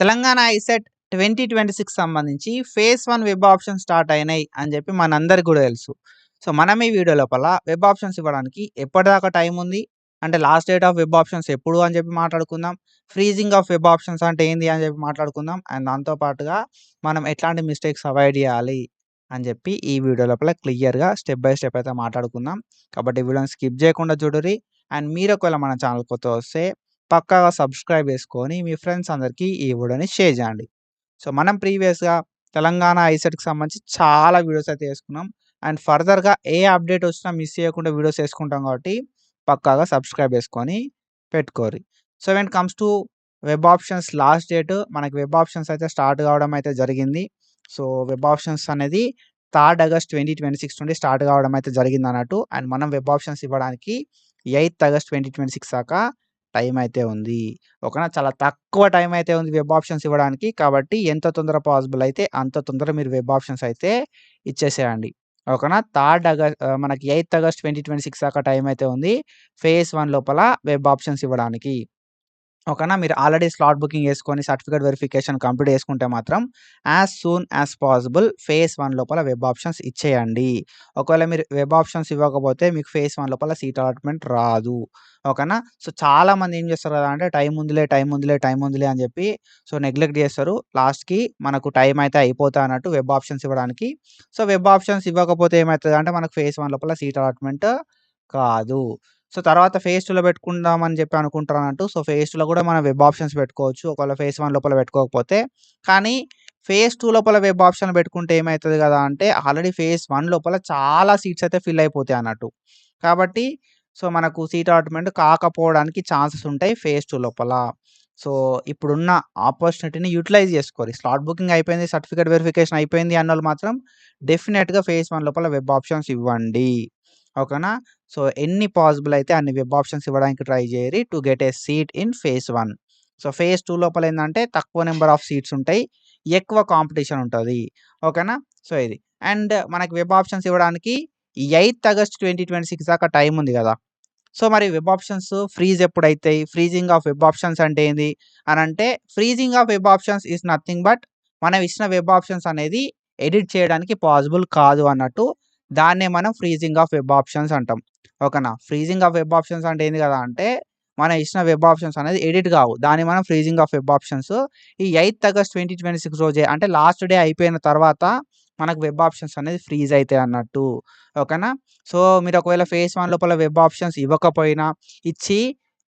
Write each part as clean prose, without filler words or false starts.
Telangana ICET 2026 సంబంధించి phase 1 web options start అయినాయి అని చెప్పి మనందరికి కూడా తెలుసు. సో, మనం ఈ వీడియో లోపల వెబ్ ఆప్షన్స్ ఇవ్వడానికి ఎప్పటిదాకా టైం ఉంది? అంటే last date of web options ఎప్పుడు అని చెప్పి మాట్లాడుకుందాం. ఫ్రీజింగ్ ఆఫ్ వెబ్ ఆప్షన్స్ అంటే ఏంది అని చెప్పి మాట్లాడుకుందాం. అండ్ దాంతో పాటుగా మనం ఎట్లాంటి మిస్టేక్స్ అవాయిడ్ చేయాలి అని చెప్పి ఈ వీడియో లోపల క్లియర్‌గా స్టెప్ బై స్టెప్ అయితే మాట్లాడుకుందాం. కాబట్టి వీడియోని స్కిప్ చేయకుండా చూడుర్రి. అండ్ మీరు ఒకవేళ మన ఛానల్ కొత్తగా వస్తే పక్కాగా సబ్స్క్రైబ్ చేసుకొని మీ ఫ్రెండ్స్ అందరికీ ఈ వీడియోని షేర్ చేయండి. సో, మనం ప్రీవియస్‌గా తెలంగాణ ఐసెట్‌కి సంబంధించి చాలా వీడియోస్ అయితే చేసుకున్నాం. అండ్ ఫర్దర్‌గా ఏ అప్డేట్ వచ్చినా మిస్ చేయకుండా వీడియోస్ చేసుకుంటాం కాబట్టి పక్కాగా సబ్స్క్రైబ్ చేసుకొని పెట్టుకోర్రి. So, when it comes to web options last date మనకి వెబ్ ఆప్షన్స్ అయితే స్టార్ట్ కావడం అయితే జరిగింది. సో, వెబ్ ఆప్షన్స్ అనేది 3 ఆగస్ట్ 2026 నుండి స్టార్ట్ కావడం అయితే జరిగిందన్నట్టు. అండ్ మనం వెబ్ ఆప్షన్స్ ఇవ్వడానికి 8 ఆగస్ట్ 2026 దాకా టైం అయితే ఉంది. ఓకేనా. చాలా తక్కువ టైం అయితే ఉంది వెబ్ ఆప్షన్స్ ఇవ్వడానికి. కాబట్టి ఎంత తొందర పాసిబుల్ అయితే అంత తొందరగా మీరు వెబ్ ఆప్షన్స్ అయితే ఇచ్చేసేయండి. ఓకేనా. మనకి 8 ఆగస్ట్ 2026 దాకా టైం అయితే ఉంది. ఫేజ్ 1 లోపల వెబ్ ఆప్షన్స్ ఇవ్వడానికి. ఓకేనా. మీరు ఆల్రెడీ స్లాట్ బుకింగ్ చేసుకొని సర్టిఫికేట్ వెరిఫికేషన్ కంప్లీట్ చేసుకుంటే మాత్రం as soon as possible phase 1 లోపల వెబ్ ఆప్షన్స్ ఇచ్చేయండి. ఒకవేళ మీరు వెబ్ ఆప్షన్స్ ఇవ్వకపోతే మీకు ఫేజ్ 1 లోపల సీట్ అలాట్‌మెంట్ రాదు. ఓకేనా. సో, చాలామంది ఏం చేస్తారు కదా అంటే టైం ఉందిలే, టైం ఉందిలే, టైం ఉందిలే అని చెప్పి సో, నెగ్లెక్ట్ చేస్తారు. లాస్ట్‌కి మనకు టైం అయితే అయిపోతా అన్నట్టు వెబ్ ఆప్షన్స్ ఇవ్వడానికి. సో, వెబ్ ఆప్షన్స్ ఇవ్వకపోతే ఏమైతదంటే మనకు ఫేజ్ 1 లోపల సీట్ అలాట్‌మెంట్ కాదు. సో, తర్వాత ఫేజ్ 2లో పెట్టుకుందాం అని చెప్పి అనుకుంటారన్నట్టు. సో, ఫేజ్ 2లో కూడా మనం వెబ్ ఆప్షన్స్ పెట్టుకోవచ్చు. ఒకవేళ ఫేజ్ 1 లోపల పెట్టుకోకపోతే. కానీ ఫేజ్ 2 లోపల వెబ్ ఆప్షన్ పెట్టుకుంటే ఏమైతది కదా అంటే ఆల్రెడీ ఫేజ్ 1 లోపల చాలా సీట్స్ అయితే ఫిల్ అయిపోతాయి అన్నట్టు. కాబట్టి సో, మనకు సీట్ అలాట్‌మెంట్ కాకపోవడానికి ఛాన్సెస్ ఉంటాయి ఫేజ్ 2 లోపల. సో, ఇప్పుడున్న ఆపర్చునిటీని యుటిలైజ్ చేసుకోరి. స్లాట్ బుకింగ్ అయిపోయింది, సర్టిఫికేట్ వెరిఫికేషన్ అయిపోయింది అన్నోళ్ళు మాత్రం డెఫినిట్‌గా ఫేజ్ 1 లోపల వెబ్ ఆప్షన్స్ ఇవ్వండి. ఓకేనా. సో, ఎన్ని పాసిబుల్ అయితే అన్ని వెబ్ ఆప్షన్స్ ఇవ్వడానికి ట్రై చేయరి to get a seat in phase 1. So, phase 2 లోపల ఏందంటే తక్కువ నంబర్ ఆఫ్ సీట్స్ ఉంటాయి. ఎక్కువ కాంపిటీషన్ ఉంటది. ఓకేనా. సో, ఇది. అండ్ మనకి వెబ్ ఆప్షన్స్ ఇవ్వడానికి 8 ఆగస్ట్ 2026 దాకా టైం ఉంది గదా! సో, మరి వెబ్ ఆప్షన్స్ ఫ్రీజ్ ఎప్పుడైతాయి? ఫ్రీజింగ్ ఆఫ్ వెబ్ ఆప్షన్స్ అంటే ఏంది? అనంటే freezing of web options is nothing but మనం ఇచ్చిన వెబ్ ఆప్షన్స్ అనేది ఎడిట్ చేయడానికి పాసిబుల్ కాదు అన్నట్టు. దాన్నే మనం ఫ్రీజింగ్ ఆఫ్ వెబ్ ఆప్షన్స్ అంటాం. ఓకేనా. ఫ్రీజింగ్ ఆఫ్ వెబ్ ఆప్షన్స్ అంటే ఏంది కదా అంటే మనం ఇచ్చిన వెబ్ ఆప్షన్స్ అనేది ఎడిట్ కావు. దాన్ని మనం ఫ్రీజింగ్ ఆఫ్ వెబ్ ఆప్షన్స్ ఈ 8 ఆగస్ట్ 2026 రోజే అంటే లాస్ట్ డే అయిపోయిన తర్వాత మనకు వెబ్ ఆప్షన్స్ అనేది ఫ్రీజ్ అయితాయి అన్నట్టు. ఓకేనా. సో, మీరు ఒకవేళ ఫేజ్ 1 లోపల వెబ్ ఆప్షన్స్ ఇవ్వకపోయినా, ఇచ్చి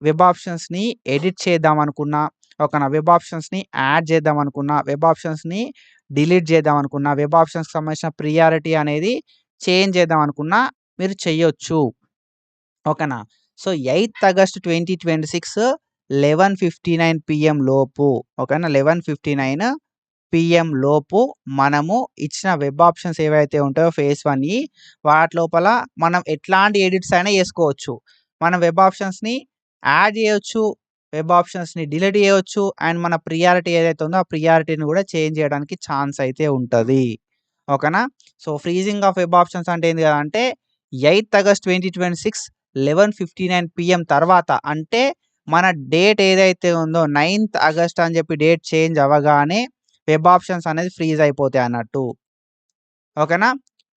వెబ్ ఆప్షన్స్‌ని ఎడిట్ చేద్దామనుకున్నా, ఓకేనా. వెబ్ ఆప్షన్స్‌ని యాడ్ చేద్దామనుకున్నా, వెబ్ ఆప్షన్స్‌ని డిలీట్ చేద్దామనుకున్నా, వెబ్ ఆప్షన్స్‌కి సంబంధించిన ప్రియారిటీ అనేది చేంజ్ చేద్దామనుకున్నా మీరు చెయ్యొచ్చు. ఓకేనా. సో, 8 ఆగస్ట్ 2026 11:59 పీఎం లోపు ఓకేనా. 11:59 పీఎం లోపు మనము ఇచ్చిన వెబ్ ఆప్షన్స్ ఏవైతే ఉంటాయో ఫేజ్ 1యి వాటి లోపల మనం ఎట్లాంటి ఎడిట్స్ అయినా చేసుకోవచ్చు. మనం వెబ్ ఆప్షన్స్‌ని యాడ్ చేయొచ్చు. వెబ్ ఆప్షన్స్‌ని డిలీట్ చేయొచ్చు. అండ్ మన ప్రియారిటీ ఏదైతే ఉందో ఆ ప్రియారిటీని కూడా చేంజ్ చేయడానికి ఛాన్స్ అయితే ఉంటది. ఓకేనా. So, freezing of web options అంటే ఏంది కదా అంటే 8 ఆగస్ట్ 2026 11:59 పీఎం తర్వాత అంటే మన డేట్ ఏదైతే ఉందో 9థ్ ఆగస్ట్ అని చెప్పి డేట్ చేంజ్ అవ్వగానే వెబ్ ఆప్షన్స్ అనేది ఫ్రీజ్ అయిపోతాయి అన్నట్టు. ఓకేనా.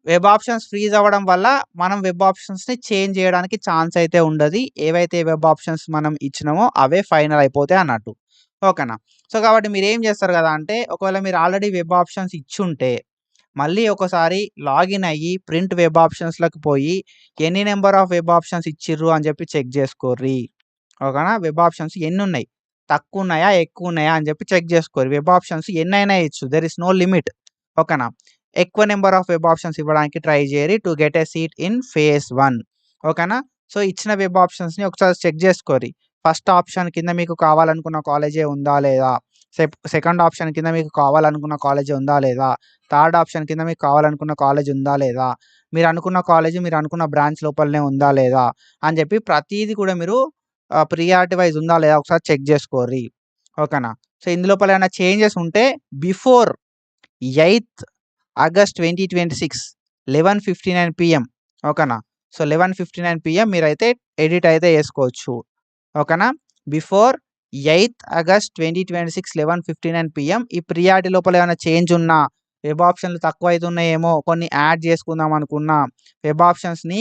వెబ్ ఆప్షన్స్ ఫ్రీజ్ అవ్వడం వల్ల మనం వెబ్ ఆప్షన్స్‌ని చేంజ్ చేయడానికి ఛాన్స్ అయితే ఉండది. ఏవైతే వెబ్ ఆప్షన్స్ మనం ఇచ్చినామో అవే ఫైనల్ అయిపోతాయి అన్నట్టు. ఓకేనా. సో, కాబట్టి మీరేం చేస్తారు కదా అంటే ఒకవేళ మీరు ఆల్రెడీ వెబ్ ఆప్షన్స్ ఇచ్చుంటే మళ్ళీ ఒకసారి లాగిన్ అయ్యి ప్రింట్ వెబ్ ఆప్షన్స్‌లోకి పోయి ఎన్ని నంబర్ ఆఫ్ వెబ్ ఆప్షన్స్ ఇచ్చిర్రు అని చెప్పి చెక్ చేసుకోర్రి. ఓకేనా. వెబ్ ఆప్షన్స్ ఎన్నున్నాయి? తక్కువున్నాయా? ఎక్కువున్నాయా? అని చెప్పి చెక్ చేసుకోర్రి. వెబ్ ఆప్షన్స్ ఎన్నైనా ఇయొచ్చు. There is no limit. ఓకేనా. ఎక్కువ నంబర్ ఆఫ్ వెబ్ ఆప్షన్స్ ఇవ్వడానికి ట్రై చేయరి to get a seat in phase 1. ఓకేనా. సో, ఇచ్చిన వెబ్ ఆప్షన్స్‌ని ఒకసారి చెక్ చేసుకోర్రి. ఫస్ట్ ఆప్షన్ కింద మీకు కావాలనుకున్న కాలేజే ఉందా లేదా? సెకండ్ ఆప్షన్ కింద మీకు కావాలనుకున్న కాలేజే ఉందా లేదా? థర్డ్ ఆప్షన్ కింద మీకు కావాలనుకున్న కాలేజ్ ఉందా లేదా? మీరు అనుకున్న కాలేజ్ మీరు అనుకున్న బ్రాంచ్ లోపలనే ఉందా లేదా? అని చెప్పి ప్రతీది కూడా మీరు ప్రియారిటీ వైస్ ఉందా లేదా ఒకసారి చెక్ చేసుకోర్రి. ఓకేనా. సో, ఇందులోపల ఏమైనా చేంజెస్ ఉంటే బిఫోర్ 8థ్ ఆగస్ట్ 2026 11:59 పీఎం ఓకేనా. సో, 11:59 పీఎం మీరైతే ఎడిట్ అయితే చేసుకోవచ్చు. ఓకేనా. Before 8th August 2026 11:59 PM. ఈ ప్రియారిటీ లోపల ఏమైనా చేంజ్ ఉన్నా, వెబ్ ఆప్షన్లు తక్కువైతున్నాయేమో, కొన్ని యాడ్ చేసుకుందాం అనుకున్నా, వెబ్ ఆప్షన్స్‌ని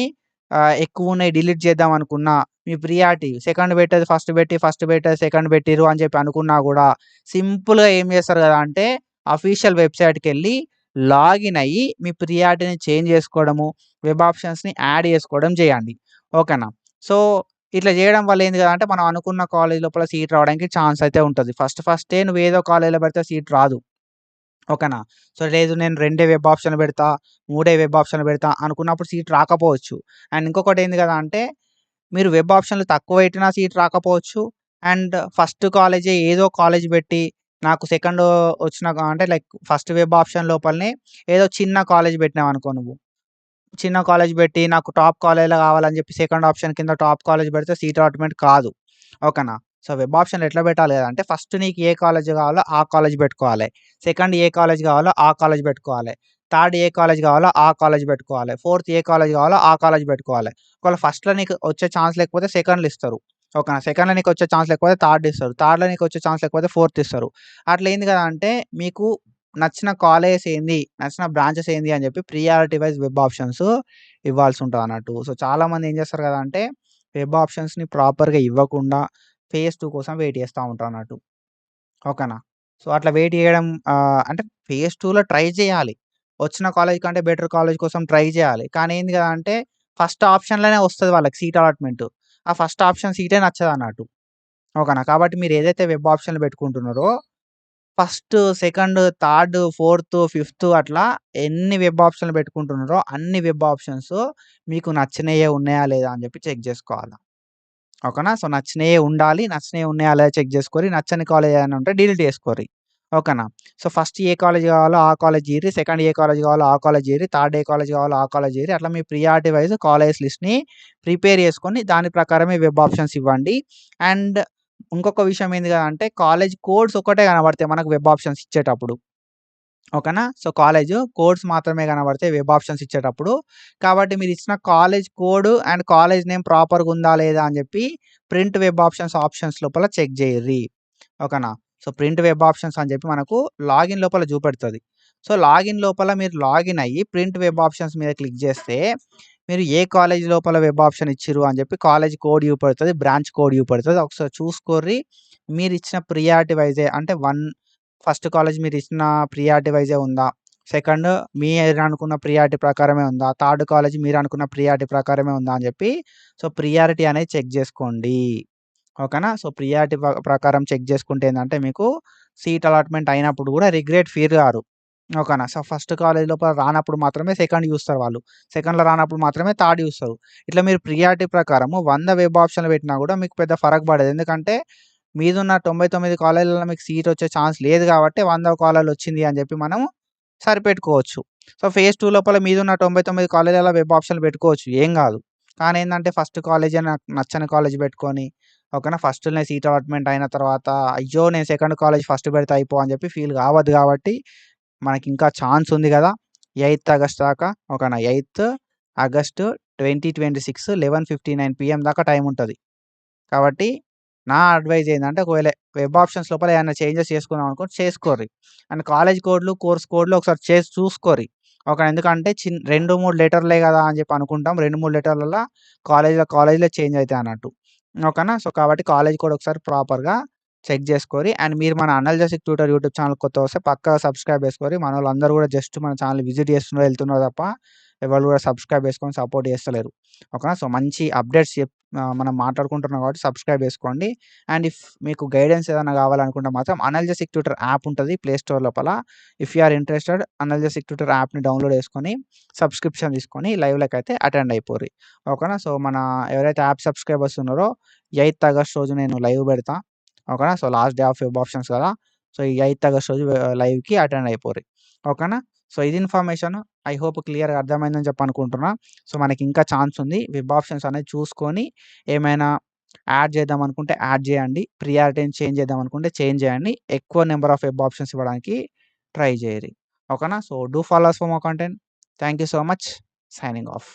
ఎక్కువున్నాయి డిలీట్ చేద్దాం అనుకున్నా, మీ ప్రియారిటీ సెకండ్ పెట్టేది ఫస్ట్ పెట్టి, ఫస్ట్ పెట్టేది సెకండ్ పెట్టిర్రు అని చెప్పి అనుకున్నా గూడా, సింపుల్‌గా ఏం చేస్తారు కదా అంటే, అఫీషియల్ వెబ్‌సైట్‌కెళ్ళి లాగిన్ అయ్యి, మీ ప్రియారిటీని చేంజ్ చేసుకోవడము, వెబ్ ఆప్షన్స్‌ని యాడ్ చేసుకోవడం చేయండి. ఓకేనా? సో, ఇట్లా చేయడం వల్ల ఏంది కదా అంటే, మనం అనుకున్న కాలేజ్ లోపల సీట్ రావడానికి ఛాన్స్ అయితే ఉంటది. ఫస్టే నువ్వు ఏదో కాలేజ్‌లో పెడితే సీట్ రాదు. ఓకేనా? సో, లేదు నేను 2 వెబ్ ఆప్షన్‌లు పెడతా, 3 వెబ్ ఆప్షన్‌లు పెడతా అనుకున్నప్పుడు సీట్ రాకపోవచ్చు. అండ్ ఇంకొకటేంది కదా అంటే, మీరు వెబ్ ఆప్షన్‌లు తక్కువ పెట్టినా సీట్ రాకపోవచ్చు. అండ్ ఫస్ట్ కాలేజే ఏదో కాలేజ్ పెట్టి, నాకు సెకండ్ వచ్చిన అంటే లైక్ ఫస్ట్ వెబ్ ఆప్షన్ లోపలనే ఏదో చిన్న కాలేజ్ పెట్టినావనుకో నువ్వు. చిన్న కాలేజ్ పెట్టి నాకు టాప్ కాలేజ్‌లో కావాలని చెప్పి సెకండ్ ఆప్షన్ కింద టాప్ కాలేజ్ పెడితే సీట్ అలాట్‌మెంట్ కాదు. ఓకేనా? సో, వెబ్ ఆప్షన్‌లు ఎట్లా పెట్టాలి కదంటే ఫస్ట్ నీకు ఏ కాలేజ్ కావాలో ఆ కాలేజ్ పెట్టుకోవాలి. సెకండ్ ఏ కాలేజ్ కావాలో ఆ కాలేజ్ పెట్టుకోవాలి. థర్డ్ ఏ కాలేజ్ కావాలో ఆ కాలేజ్ పెట్టుకోవాలి. ఫోర్త్ ఏ కాలేజ్ కావాలో ఆ కాలేజ్ పెట్టుకోవాలి. ఒకవేళ ఫస్ట్‌లో నీకు వచ్చే ఛాన్స్ లేకపోతే సెకండ్‌లో ఇస్తారు. ఓకేనా? సెకండ్‌లో నీకు వచ్చే ఛాన్స్ లేకపోతే థర్డ్ ఇస్తారు. థర్డ్‌లో నీకు వచ్చే ఛాన్స్ లేకపోతే ఫోర్త్ ఇస్తారు. అట్లా ఏంది కదా అంటే మీకు నచ్చిన కాలేజెస్ ఏంది, నచ్చిన బ్రాంచెస్ ఏంది అని చెప్పి ప్రియారిటీ వైస్ వెబ్ ఆప్షన్స్ ఇవ్వాల్సి ఉంటదన్నట్టు. సో, చాలామంది ఏం చేస్తారు కదా అంటే వెబ్ ఆప్షన్స్‌ని ప్రాపర్‌గా ఇవ్వకుండా ఫేజ్ 2 కోసం వెయిట్ చేస్తా ఉంటారన్నట్టు. ఓకేనా? సో, అట్లా వెయిట్ చేయడం అంటే ఫేజ్ 2లో ట్రై చేయాలి. వచ్చిన కాలేజ్ కంటే బెటర్ కాలేజ్ కోసం ట్రై చేయాలి. కానీ ఏంది కదా అంటే ఫస్ట్ ఆప్షన్‌లోనే వస్తది వాళ్ళకి సీట్ అలాట్‌మెంట్. ఆ ఫస్ట్ ఆప్షన్ సీటే నచ్చదన్నట్టు. ఓకేనా? కాబట్టి మీరు ఏదైతే వెబ్ ఆప్షన్‌లు పెట్టుకుంటున్నారో first, second, third, fourth, fifth అట్లా ఎన్ని వెబ్ ఆప్షన్‌లు పెట్టుకుంటున్నారో అన్ని వెబ్ ఆప్షన్స్ మీకు నచ్చినయే ఉన్నాయా లేదా అని చెప్పి చెక్ చేసుకోవాల. ఓకేనా? సో, నచ్చినయే ఉండాలి. నచ్చినయి ఉన్నాయా లేదా చెక్ చేసుకోరి. నచ్చని కాలేజ్ ఏదైనా ఉంటే డిలీట్ చేసుకోరి. ఓకేనా? సో, ఫస్ట్ ఏ కాలేజ్ కావాలో ఆ కాలేజ్ చేయిరి. సెకండ్ ఏ కాలేజ్ కావాలో ఆ కాలేజ్ చేయిరి. థర్డ్ ఏ కాలేజ్ కావాలో ఆ కాలేజ్ చేయిరి. అట్లా మీ ప్రియారిటీ వైస్ కాలేజ్ లిస్ట్‌ని ప్రిపేర్ చేసుకొని దాని ప్రకారమే వెబ్ ఆప్షన్స్ ఇవ్వండి. అండ్ ఇంకొక విషయం ఏంది కదా అంటే కాలేజ్ కోడ్స్ ఒక్కటే కనబడతాయి మనకు వెబ్ ఆప్షన్స్ ఇచ్చేటప్పుడు. ఓకేనా? సో, కాలేజు కోడ్స్ మాత్రమే కనబడతాయి వెబ్ ఆప్షన్స్ ఇచ్చేటప్పుడు. కాబట్టి మీరిచ్చిన college code and college name ప్రాపర్‌గుందా లేదా అని జెప్పి ప్రింట్ వెబ్ ఆప్షన్స్ లోపల చెక్ జేయుర్రి. ఓకేనా? సో, ప్రింట్ వెబ్ ఆప్షన్స్ అని జెప్పి మనకు లాగిన్ లోపల చూపెడతది. సో, లాగిన్ లోపల మీరు లాగిన్ అయ్యి ప్రింట్ వెబ్ ఆప్షన్స్ మీద క్లిక్ జేస్తే మీరు ఏ కాలేజ్ లోపల వెబ్ ఆప్షన్ ఇచ్చిర్రు అని జెప్పి కాలేజ్ కోడ్ చూపెడతది. బ్రాంచ్ కోడ్ చూపెడతది. ఒకసారి చూసుకోర్రి. మీరిచ్చిన ప్రియారిటీ వైజే అంటే ఫస్ట్ కాలేజ్ మీరిచ్చిన ప్రియారిటీ వైజే ఉందా? సెకండ్ మీరనుకున్న ప్రియారిటీ ప్రకారమే ఉందా? థర్డ్ కాలేజ్ మీరనుకున్న ప్రియారిటీ ప్రకారమే ఉందా? అని జెప్పి సో, ప్రియారిటీ అనేది చెక్ జేసుకోండి. ఓకేనా? సో, ప్రియారిటీ ప్రకారం చెక్ జేసుకుంటే ఏందంటే మీకు సీట్ అలాట్‌మెంట్ అయినప్పుడు గూడా ఫీల్ గారు. ఓకేనా? సో, ఫస్ట్ కాలేజ్ లోపల రానప్పుడు మాత్రమే సెకండ్ జూస్తారు వాళ్ళు. సెకండ్‌లో రానప్పుడు మాత్రమే థర్డ్ జూస్తారు. ఇట్లా మీరు ప్రియారిటీ ప్రకారము 100 వెబ్ ఆప్షన్‌లు పెట్టినా గూడా మీకు పెద్ద ఫరక్ పడదు. ఎందుకంటే మీదున్న 99 కాలేజ్‌లలో మీకు సీటొచ్చే ఛాన్స్ లేదు గాబట్టి 100 కాలేజ్‌లొచ్చింది అని జెప్పి మనం సరిపెట్టుకోవచ్చు. సో, ఫేజ్ 2 లోపల మీదున్న 99 కాలేజ్‌లలో వెబ్ ఆప్షన్‌లు పెట్టుకోవచ్చు. ఏం గాదు. కానీ ఏందంటే ఫస్ట్ కాలేజే నాకు నచ్చని కాలేజ్ పెట్టుకొని ఓకేనా? ఫస్ట్‌లోనే సీట్ అలాట్‌మెంట్ అయిన తర్వాత అయ్యో! నేను సెకండ్ కాలేజ్ ఫస్ట్ పెడితే అని జెప్పి ఫీల్ గావద్దు గాబట్టి మనకింకా ఛాన్స్ ఉంది గదా! 8థ్ ఆగస్ట్ దాకా ఓకేనా? 8థ్ ఆగస్ట్ 2026 11:59 PM దాకా టైముంటది. కాబట్టి నా అడ్వైజ్ ఏందంటే ఒకవేళ వెబ్ ఆప్షన్స్ లోపల ఏమన్నా చేంజెస్ చేసుకుందాం అనుకుంటే చేసుకోర్రి. అండ్ కాలేజ్ కోడ్‌లు, కోర్స్ కోడ్‌లు ఒకసారి చేసి చూసుకోర్రి. ఎందుకంటే 2, 3 లెటర్‌లే గదా! అని జెప్పి అనుకుంటాం. 2, 3 లెటర్‌లల్ల కాలేజ్‌లో చేంజ్ అయితాయి అన్నట్టు. ఓకేనా? సో, కాబట్టి కాలేజ్ కోడ్ ఒకసారి ప్రాపర్‌గా చెక్ జేసుకోరి. అండ్ మీరు మన అనల్జెసిక్ ట్యూటర్ యూట్యూబ్ ఛానెల్ కొత్తగా వస్తే పక్కాగా సబ్స్క్రైబ్ జేసుకోరి. మనోళ్ళందరూ గూడా జస్ట్ మన ఛానెల్ విజిట్ చేస్తున్నారు, ఎళ్తున్నారు తప్ప ఎవళ్ళు గూడా సబ్స్క్రైబ్ చేసుకొని సపోర్ట్ చేస్తలేరు. ఓకేనా? సో, మంచి అప్డేట్స్ మనం మాట్లాడుకుంటున్నాం కాబట్టి సబ్స్క్రైబ్ చేసుకోండి. అండ్ మీకు గైడెన్స్ ఏదైనా కావాలనుకుంటే మాత్రం అనల్జెసిక్ ట్యూటర్ యాప్ ఉంటది ప్లే స్టోర్ లోపల. If you are interested Analgesic Tutor యాప్‌ని డౌన్‌లోడ్ చేసుకొని సబ్స్క్రిప్షన్ తీసుకొని లైవ్‌లకైతే అటెండ్ అయిపోర్రి. ఓకేనా? సో, మన ఎవరైతే యాప్ సబ్స్క్రైబర్స్ ఉన్నారో 8థ్ ఆగస్ట్ రోజు నేను లైవ్ పెడతా. ఓకేనా? So, last day of web options కదా! సో, ఈ 8థ్ ఆగస్ట్ రోజు లైవ్‌కి అటెండ్ అయిపోర్రి. ఓకేనా? సో, ఇది ఇన్ఫర్మేషన్. ఐ హోప్ క్లియర్‌గా అర్థమైందని చెప్పి అనుకుంటున్నా. సో, మనకింకా ఛాన్స్ ఉంది. వెబ్ ఆప్షన్స్ అనేది చూసుకొని ఏమైనా యాడ్ చేద్దాం అనుకుంటే యాడ్ చేయండి. ప్రియారిటీని చేంజ్ చేద్దాం అనుకుంటే చేంజ్ చేయండి. ఎక్కువ నంబర్ ఆఫ్ వెబ్ ఆప్షన్స్ ఇవ్వడానికి ట్రై చేయరి. ఓకేనా? So, do follow us for more content. Thank you so much. Signing of.